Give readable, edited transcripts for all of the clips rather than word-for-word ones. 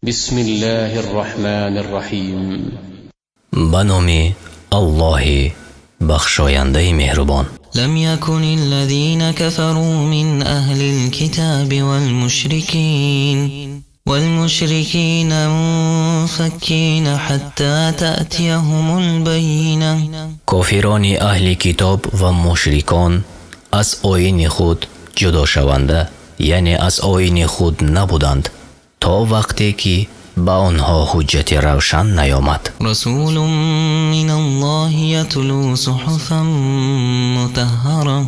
بسم الله الرحمن الرحیم. به نام الله بخشاینده مهربان. لم يكن الذين كفروا من أهل الكتاب والمشركين منفكين حتى تأتيهم البينة. کافران اهل کتاب و مشرکان از آیین خود جدا شونده، یعنی از آیین خود نبودند تا وقتی که به آنها حجت روشن نیامد. رسول من الله يتلو صحفا مطهرة.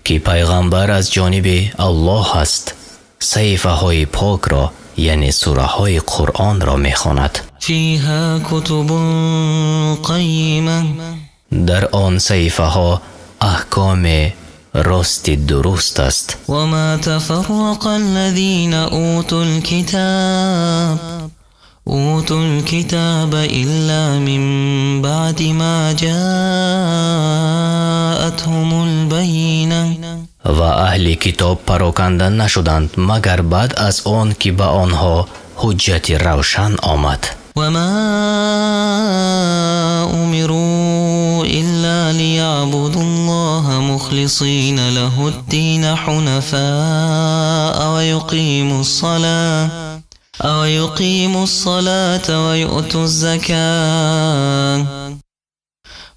که پیغمبر از جانب الله است، صحیفه های پاک را یعنی سوره های قرآن را میخواند. فيها كتب قيمة. در آن صحیفه ها احکام راست درست است. وما تفرق الذين أوتوا الكتاب إلا من بعد ما جاءتهم البينة. و اهل کتاب پراکنده نشدند مگر بعد از آن که به آنها حجت روشن آمد. وما أمروا إلا ليعبدوا الله مخلصين له الدين حنفاء ويقيموا الصلاة ويؤتوا الزكاة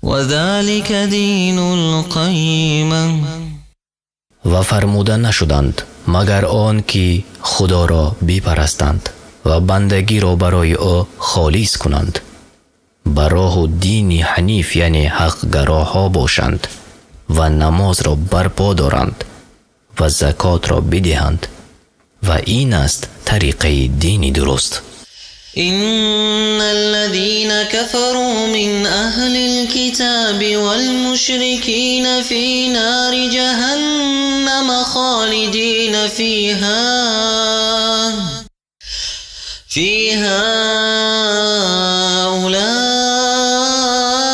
وذلك دين القيمة. و فرموده نشدند مگر آن که خدا را بیپرستند و بندگی را برای او خالص کنند، بر راه دین حنیف یعنی حق گراها باشند و نماز را برپا دارند و زکات را بدهند و این است طریقه دین درست. إن الذين كفروا من أهل الكتاب والمشركين في نار جهنم خالدين فيها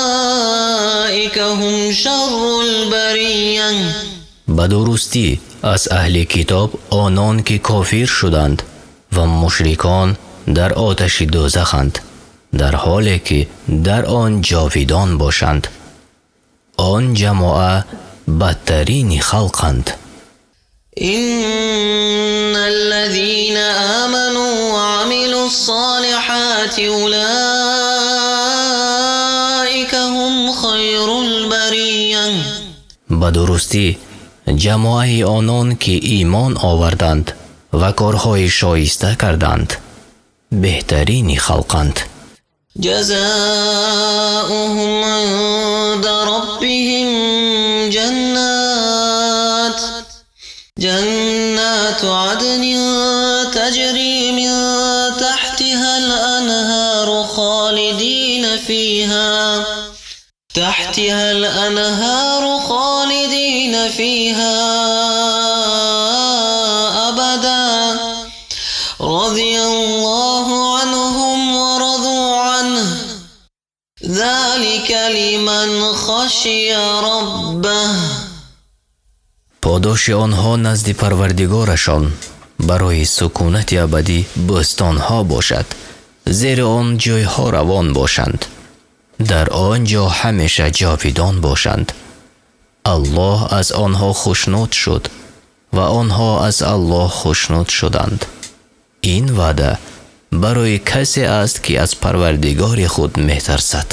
أولئك هم شر البرية. بدرستی از اهل کتاب آنان که کافر شدند و مشرکان در آتش دوزخند، در حالی که در آن جاویدان باشند. آن جماعه بدترین خلقند. إن الذين آمنوا وعملوا الصالحات أولئك هم خير البرية. بدرستی جماعه آنان که ایمان آوردند و کارهای شایسته کردند بهترین خلقند. جزاؤهم عند ربهم جنات عدن تجري من تحتها الأنهار خالدين فيها أبدا رضي الله عنهم ورضوا عنه ذلك لمن خشي ربه. پاداش آنها نزد پروردگارشان برای سکونت ابدی بستانها باشد، زیر آن جایها روان باشند، در آنجا همیشه جاویدان باشند. الله از آنها خوشنود شد و آنها از الله خوشنود شدند. این وعده برای کسی است که از پروردگار خود می‌ترسد.